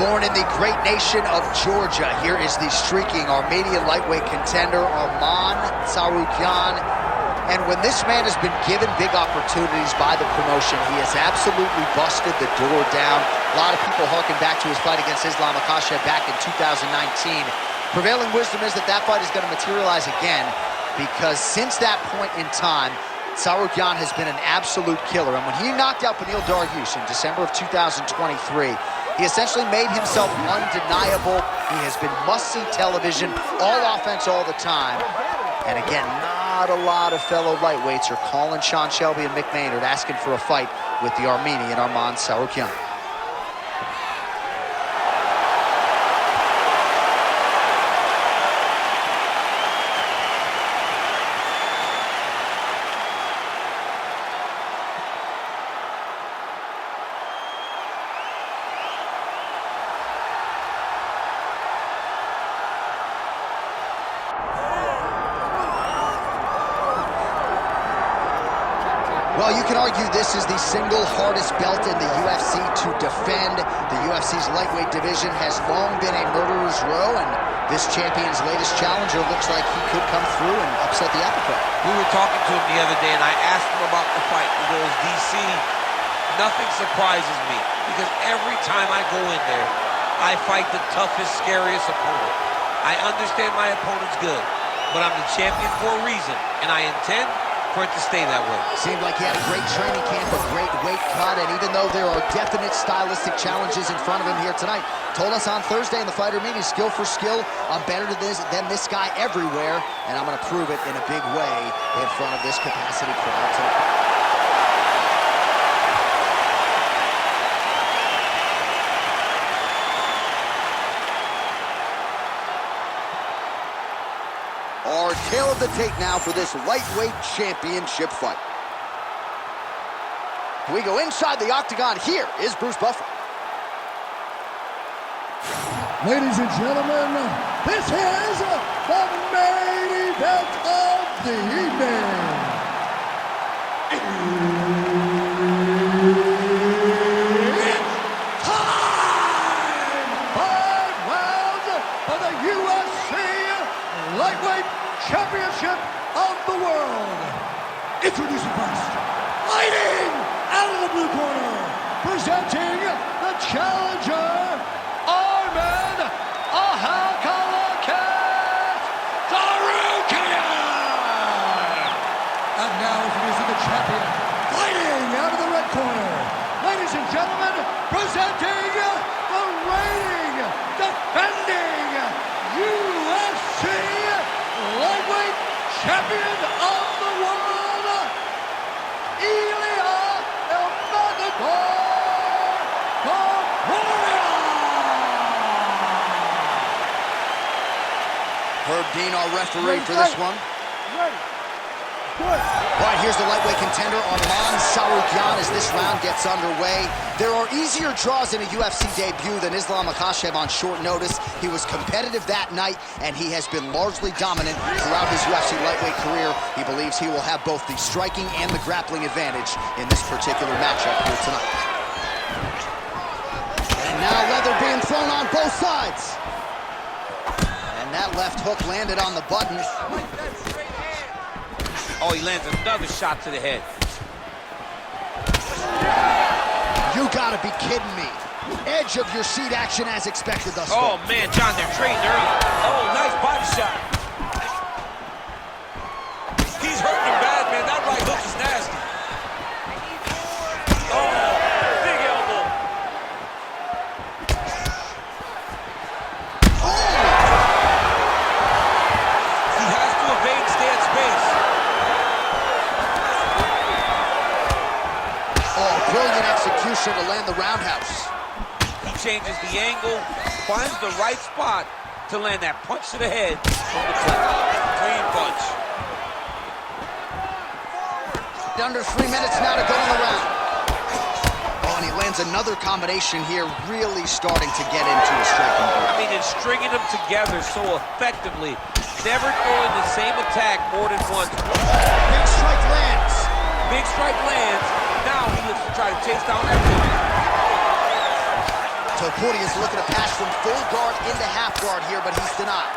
Born in the great nation of Georgia, here is the streaking Armenian lightweight contender, Arman Tsarukyan. And when this man has been given big opportunities by the promotion, he has absolutely busted the door down. A lot of people harken back to his fight against Islam Makhachev back in 2019. Prevailing wisdom is that that fight is going to materialize again, because since that point in time, Tsarukyan has been an absolute killer. And when he knocked out Beneil Dariush in December of 2023, he essentially made himself undeniable. He has been must-see television, all offense all the time. And again, not a lot of fellow lightweights are calling Sean Shelby and Mick Maynard asking for a fight with the Armenian Arman Tsarukyan. Well, you can argue this is the single hardest belt in the UFC to defend. The UFC's lightweight division has long been a murderer's row, and this champion's latest challenger looks like he could come through and upset the apple cart. We were talking to him the other day, and I asked him about the fight. He goes, DC, nothing surprises me, because every time I go in there, I fight the toughest, scariest opponent. I understand my opponent's good, but I'm the champion for a reason, and I intend for it to stay that way. Seemed like he had a great training camp, a great weight cut, and even though there are definite stylistic challenges in front of him here tonight, told us on Thursday in the fighter meeting, skill for skill, I'm better than this guy everywhere, and I'm going to prove it in a big way in front of this capacity crowd tonight. Our tale of the tape now for this lightweight championship fight. We go inside the Octagon. Here is Bruce Buffer. Ladies and gentlemen, this is the main event of the evening. It's time! 5 rounds for the UFC Lightweight Championship of the world. Introducing first, fighting out of the blue corner, presenting the challenger, Arman Tsarukyan. And now introducing the champion, fighting out of the red corner, ladies and gentlemen, presenting the reigning, defending UFC lightweight champion of the world, Ilia Topuria. Herb Dean, our referee for this one. All right, here's the lightweight contender, Arman Tsarukyan, as this round gets underway. There are easier draws in a UFC debut than Islam Makhachev on short notice. He was competitive that night, and he has been largely dominant throughout his UFC lightweight career. He believes he will have both the striking and the grappling advantage in this particular matchup here tonight. And now leather being thrown on both sides. And that left hook landed on the button. Oh, he lands another shot to the head. You gotta be kidding me. Edge of your seat action as expected thus far. Oh, man, John, they're trading early. Oh, nice body shot. He's hurting him bad, man. That right hook is nasty. Oh, big elbow. Oh! He has to evade and stay at space. Brilliant execution to land the roundhouse. He changes the angle, finds the right spot to land that punch to the head from the clip. Clean punch. Under 3 minutes now to go in the round. Oh, and he lands another combination here, really starting to get into his striking group. I mean, it's stringing them together so effectively. Never throwing the same attack more than once. Big strike lands. Big strike lands. Now he looks to try to chase down that move. Topuria is looking to pass from full guard into half guard here, but he's denied.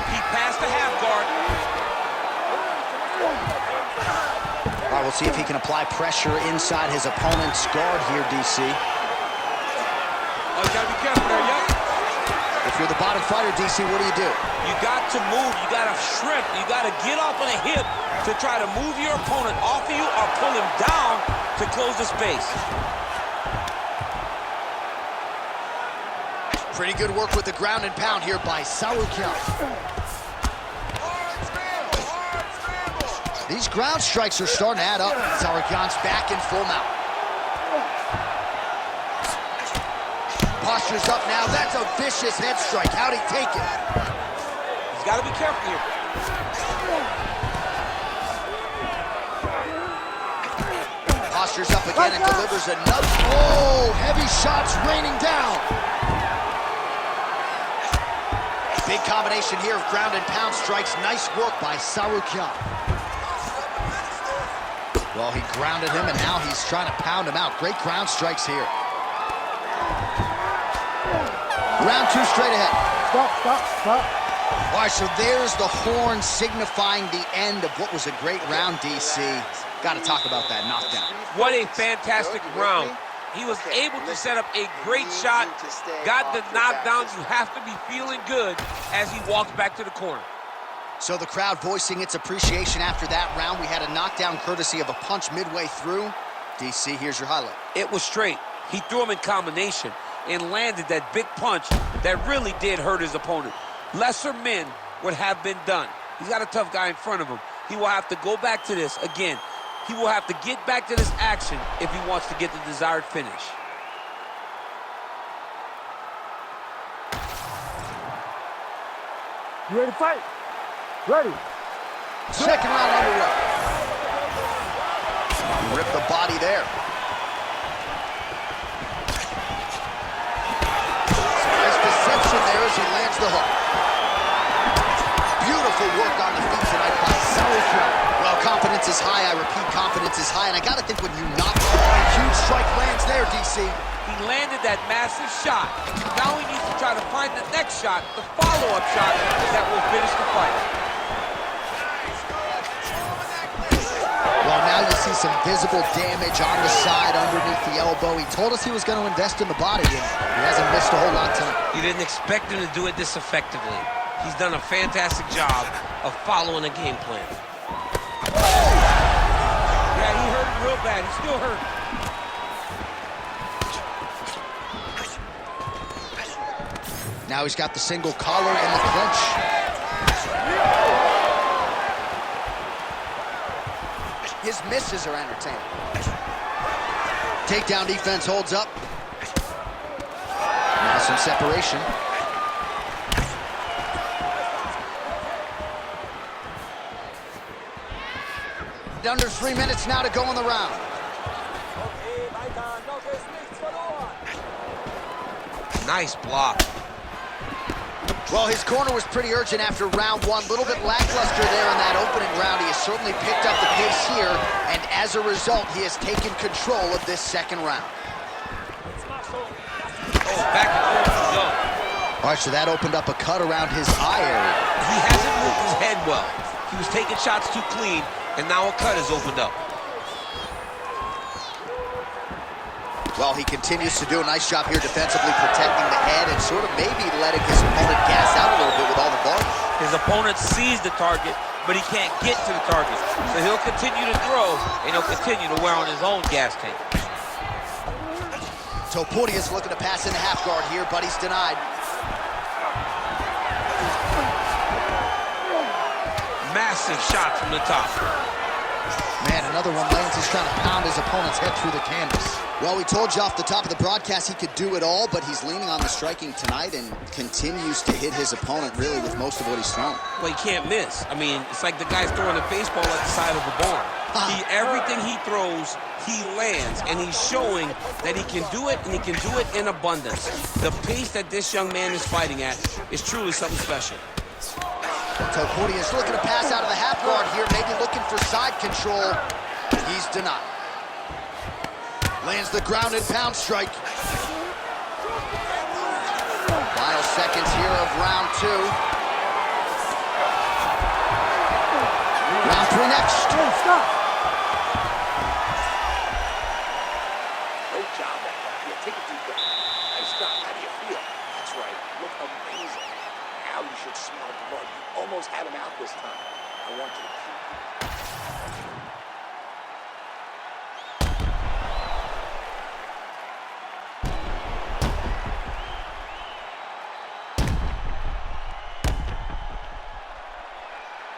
He passed the half guard. All right, we'll see if he can apply pressure inside his opponent's guard here, DC. Oh, you gotta be careful there, young. If you're the bottom fighter, DC, what do you do? You got to move, you got to shrimp, you got to get off on a hip to try to move your opponent off of you or pull him down to close the space. Pretty good work with the ground and pound here by Tsarukyan. These ground strikes are starting to add up. Tsarukyan's back in full mount. Posture's up now. That's a vicious head strike. How'd he take it? He's got to be careful here. Posture's up again and delivers another. Oh, heavy shots raining down. Big combination here of ground and pound strikes. Nice work by Tsarukyan. Well, he grounded him, and now he's trying to pound him out. Great ground strikes here. Round two straight ahead. Stop. All right, so there's the horn signifying the end of what was a great round, DC. Got to talk about that knockdown. What a fantastic round. He was able to set up a great shot, got the knockdown. You have to be feeling good as he walks back to the corner. So the crowd voicing its appreciation after that round. We had a knockdown courtesy of a punch midway through. DC, here's your highlight. It was straight. He threw him in combination and landed that big punch that really did hurt his opponent. Lesser men would have been done. He's got a tough guy in front of him. He will have to go back to this again. He will have to get back to this action if he wants to get the desired finish. You ready to fight? Ready. Second round underway. Rip the body there. Nice deception there as he lands the hook. Beautiful work on the feet tonight by Tsarukyan. Well, confidence is high. I repeat, confidence is high. And I got to think when you knock a huge strike lands there, DC. He landed that massive shot. Now he needs to try to find the next shot, the follow-up shot that will finish the fight. Well, now you see some visible damage on the side underneath the elbow. He told us he was going to invest in the body, and he hasn't missed a whole lot tonight. You didn't expect him to do it this effectively. He's done a fantastic job of following a game plan. Yeah, he hurt him real bad. He's still hurt. Now he's got the single collar and the clinch. His misses are entertaining. Takedown defense holds up. Now some separation. Under 3 minutes now to go in the round. Nice block. Well, his corner was pretty urgent after round one. A little bit lackluster there in that opening round. He has certainly picked up the pace here, and as a result, he has taken control of this second round. Oh, back and forth to go. All right, so that opened up a cut around his eye area. He hasn't moved his head well. He was taking shots too clean, and now a cut has opened up. Well, he continues to do a nice job here defensively protecting the head and sort of maybe letting his opponent gas out a little bit with all the volume. His opponent sees the target, but he can't get to the target. So he'll continue to throw, and he'll continue to wear on his own gas tank. Topuria is looking to pass into half guard here, but he's denied. Massive shot from the top. Man, another one lands. He's trying to pound his opponent's head through the canvas. Well, we told you off the top of the broadcast he could do it all, but he's leaning on the striking tonight and continues to hit his opponent really with most of what he's thrown. Well, he can't miss. I mean, it's like the guy's throwing a baseball at the side of a barn. Everything he throws, he lands, and he's showing that he can do it, and he can do it in abundance. The pace that this young man is fighting at is truly something special. Topuria is looking to pass out of the half guard here, maybe looking for side control. He's denied. Lands the ground and pound strike. Final seconds here of round 2. Round 3 next. Hey, stop. Great job, that guy. Yeah, take a deep breath. Nice job. How do you feel? That's right. Look amazing. Now you should smell blood. You almost had him out this time. I want you to keep.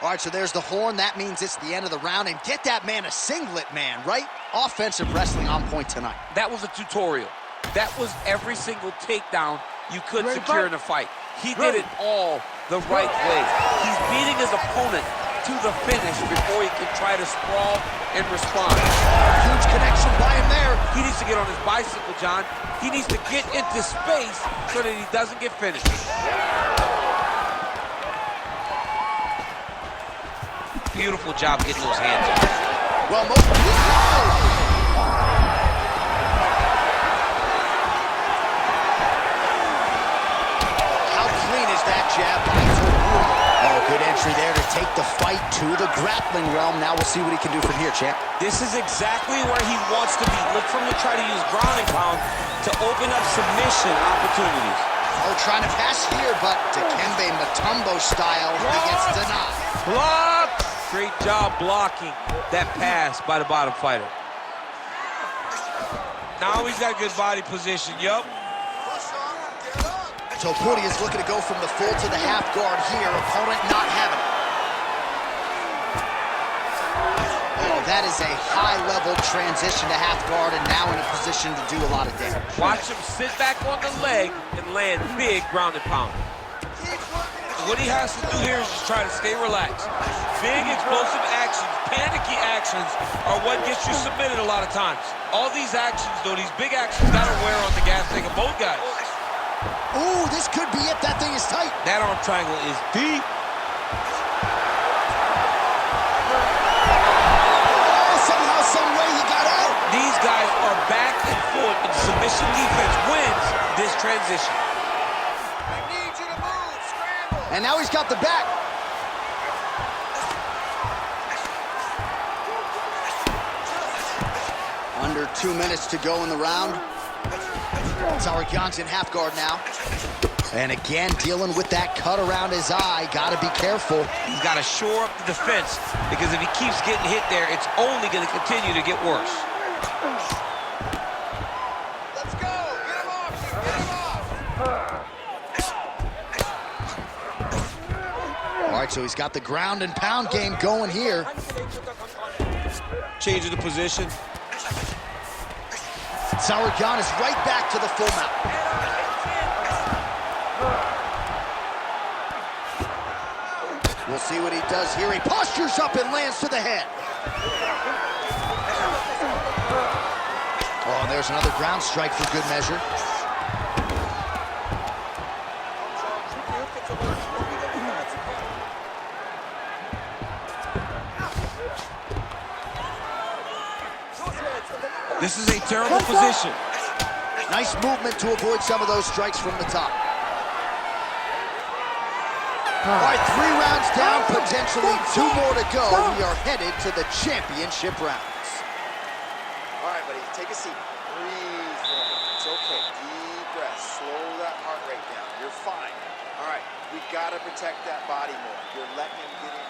All right, so there's the horn. That means it's the end of the round. And get that man a singlet, man, right? Offensive wrestling on point tonight. That was a tutorial. That was every single takedown you could secure in a fight. He did it all the right way. He's beating his opponent to the finish before he can try to sprawl and respond. Huge connection by him there. He needs to get on his bicycle, John. He needs to get into space so that he doesn't get finished. Beautiful job getting those hands up. Well, how clean is that jab by Topuria? Oh, good entry there to take the fight to the grappling realm. Now we'll see what he can do from here, champ. This is exactly where he wants to be. Look for him to try to use ground and pound to open up submission opportunities. Oh, trying to pass here, but Dikembe Mutombo style, he gets denied. Block! Great job blocking that pass by the bottom fighter. Now he's got good body position, yup. Topuria is looking to go from the full to the half guard here. Opponent not having it. Oh, that is a high-level transition to half guard, and now in a position to do a lot of damage. Watch him sit back on the leg and land big ground and pound. What he has to do here is just try to stay relaxed. Big, explosive actions, panicky actions are what gets you submitted a lot of times. All these actions, though, these big actions gotta wear on the gas tank of both guys. Ooh, this could be it. That thing is tight. That arm triangle is deep. Oh, somehow, some way he got out. These guys are back and forth, and submission defense wins this transition. And now he's got the back. Under 2 minutes to go in the round. Tsarukyan's in half guard now. And again, dealing with that cut around his eye. Gotta be careful. He's got to shore up the defense, because if he keeps getting hit there, it's only going to continue to get worse. Let's go. Get him off. Get him off. All right, so he's got the ground and pound game going here. Change of the position. Tsarukyan is right back to the full mount. We'll see what he does here. He postures up and lands to the head. Oh, and there's another ground strike for good measure. This is a terrible position. Nice movement to avoid some of those strikes from the top. All right, 3 rounds down, potentially 2 more to go. We are headed to the championship rounds. All right, buddy, take a seat. Breathe for a moment. It's okay. Deep breath. Slow that heart rate down. You're fine. All right, we gotta protect that body more. You're letting him get in.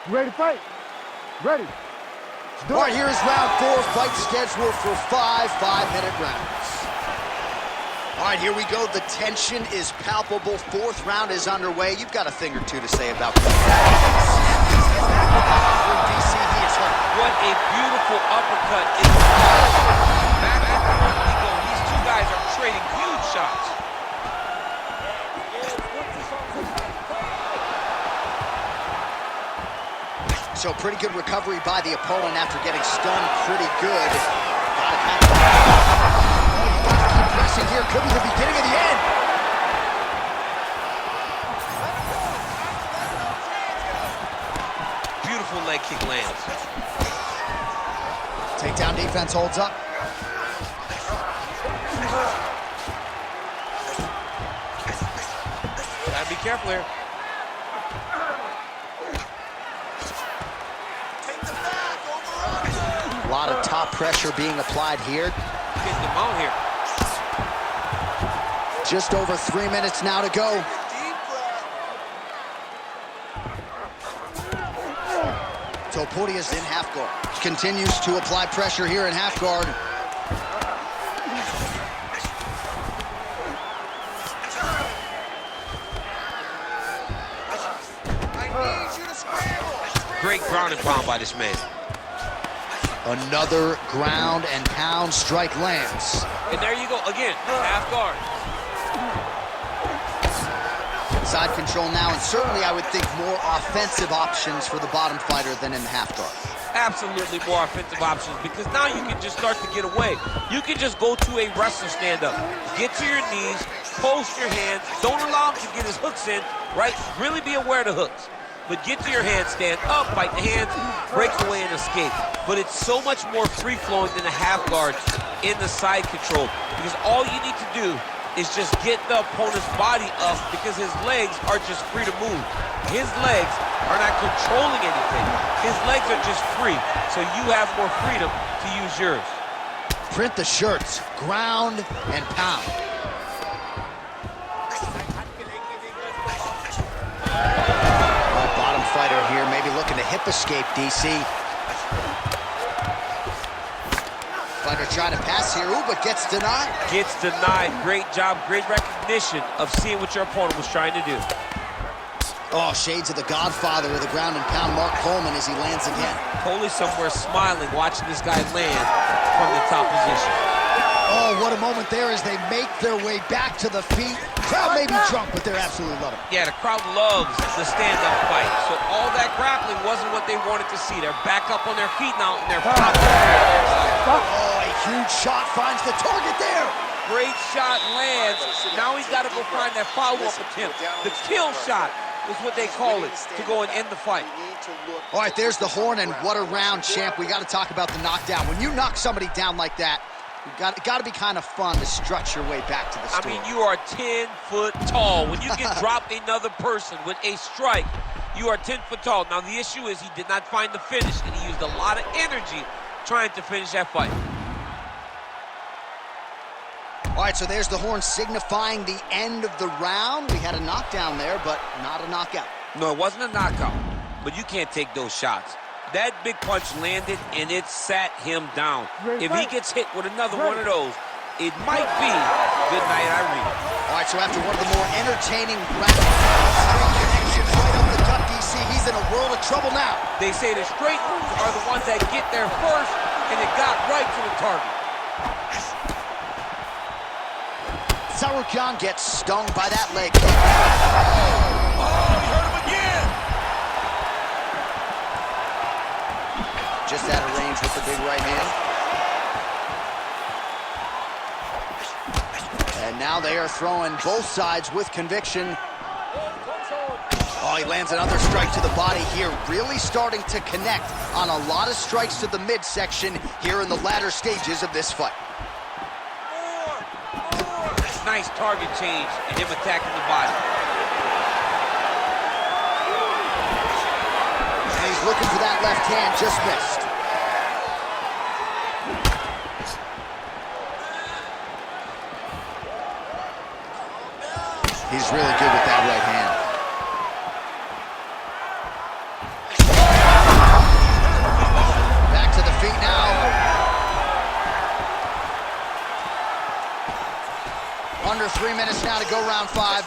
You ready to fight? Ready. All right, here is round 4. Fight scheduled for 5 5-minute rounds. All right, here we go. The tension is palpable. 4th round is underway. You've got a thing or two to say about DC. He is hurt. What a beautiful uppercut. Back and forth he So pretty good recovery by the opponent after getting stunned pretty good. Gotta kind of keep pressing here. Could be the beginning of the end. Beautiful leg kick lands. Takedown defense holds up. Gotta be careful here. A lot of top pressure being applied here. Getting the mount here. Just over 3 minutes now to go. Topuria's in half guard. Continues to apply pressure here in half guard. Great ground and pound by this man. Another ground and pound strike lands. And there you go, again, half guard. Side control now, and certainly I would think more offensive options for the bottom fighter than in the half guard. Absolutely more offensive options, because now you can just start to get away. You can just go to a wrestler stand-up. Get to your knees, post your hands, don't allow him to get his hooks in, right? Really be aware of the hooks. But get to your hands, stand up, bite the hands, break away and escape. But it's so much more free-flowing than the half guard in the side control, because all you need to do is just get the opponent's body up, because his legs are just free to move. His legs are not controlling anything. His legs are just free, so you have more freedom to use yours. Print the shirts, ground and pound. Bottom fighter here, maybe looking to hip escape, DC. Fighter trying to pass here, ooh, but gets denied. Gets denied. Great job, great recognition of seeing what your opponent was trying to do. Oh, shades of the godfather of the ground and pound, Mark Coleman, as he lands again. Totally somewhere smiling, watching this guy land from the top position. Oh, what a moment there as they make their way back to the feet. Crowd may be drunk, but they're absolutely loving it. Yeah, the crowd loves the stand-up fight. So all that grappling wasn't what they wanted to see. They're back up on their feet now, and they're popping. Oh, a huge shot finds the target there. Great shot lands. Now he's got to go find that follow-up attempt. The kill shot is what they call it, to go and end the fight. All right, there's the horn, and what a round, champ. We got to talk about the knockdown. When you knock somebody down like that, it got to be kind of fun to strut your way back to the story. I mean, you are 10 foot tall. When you can drop another person with a strike, you are 10 foot tall. Now, the issue is he did not find the finish, and he used a lot of energy trying to finish that fight. All right, so there's the horn signifying the end of the round. We had a knockdown there, but not a knockout. No, it wasn't a knockout, but you can't take those shots. That big punch landed, and it sat him down. If he gets hit with another one of those, it might be good night, Irene. All right, so after one of the more entertaining rounds, straight connections right up the gut, DC. He's in a world of trouble now. They say the straight ones are the ones that get there first, and it got right to the target. Tsarukyan gets stung by that leg kick. Oh, he hurt him again. Just out of range with the big right hand. And now they are throwing both sides with conviction. Oh, he lands another strike to the body here. Really starting to connect on a lot of strikes to the midsection here in the latter stages of this fight. Nice target change and him attacking the body. And he's looking for that left hand, just missed. He's really good with that right hand. Back to the feet now. Under 3 minutes now to go round 5.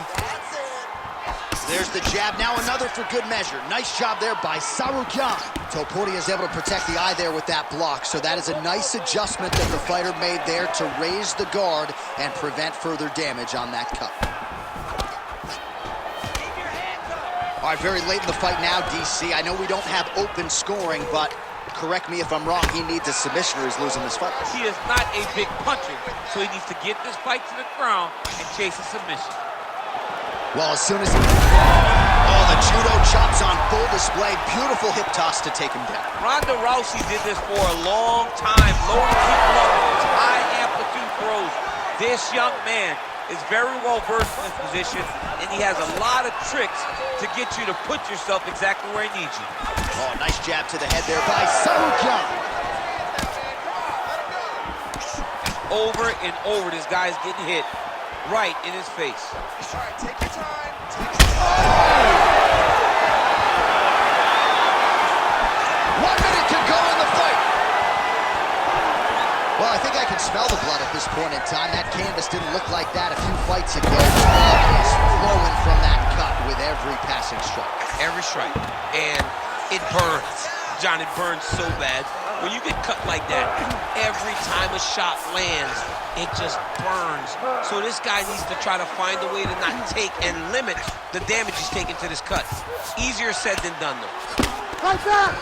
There's the jab, now another for good measure. Nice job there by Tsarukyan. Topuria is able to protect the eye there with that block, so that is a nice adjustment that the fighter made there to raise the guard and prevent further damage on that cut. All right, very late in the fight now, DC. I know we don't have open scoring, but correct me if I'm wrong, he needs a submission or he's losing this fight. He is not a big puncher, so he needs to get this fight to the ground and chase a submission. Well, as soon as he... Oh, the judo chops on full display. Beautiful hip toss to take him down. Ronda Rousey did this for a long time. Loaded people up with high amplitude throws. This young man is very well versed in this position, and he has a lot of tricks to get you to put yourself exactly where he needs you. Oh, nice jab to the head there by Tsarukyan. Over and over, this guy's getting hit right in his face. All right, take your time. Oh! 1 minute to go in the fight. Well, I think I can smell the blood at this point in time. That canvas didn't look like that a few fights ago. Blood is flowing from that cut with every passing strike. Every strike. And it burns. John, it burns so bad. When you get cut like that, every time a shot lands, it just burns. So this guy needs to try to find a way to not take and limit the damage he's taking to this cut. Easier said than done, though. Like that!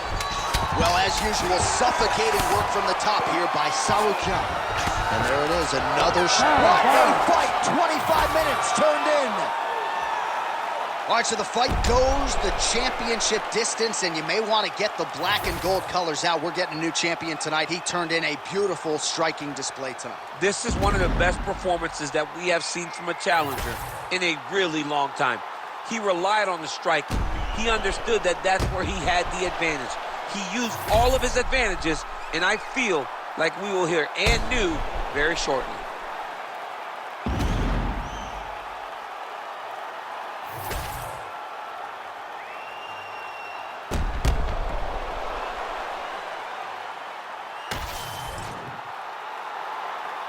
Well, as usual, suffocating work from the top here by Tsarukyan. And there it is, another shot. What a fight! 25 minutes turned in. All right, so the fight goes the championship distance, and you may want to get the black and gold colors out. We're getting a new champion tonight. He turned in a beautiful striking display tonight. This is one of the best performances that we have seen from a challenger in a really long time. He relied on the striking. He understood that that's where he had the advantage. He used all of his advantages, and I feel like we will hear and new very shortly.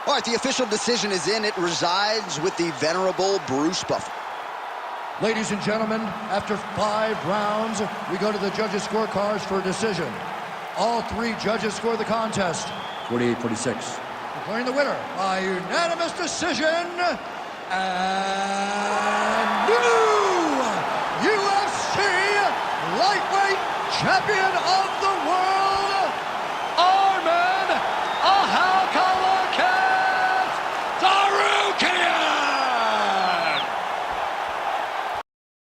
All right, the official decision is in. It resides with the venerable Bruce Buffer. Ladies and gentlemen, after 5 rounds, we go to the judges' scorecards for a decision. All 3 judges score the contest. 48-46. Declaring the winner by unanimous decision, and new UFC lightweight champion of the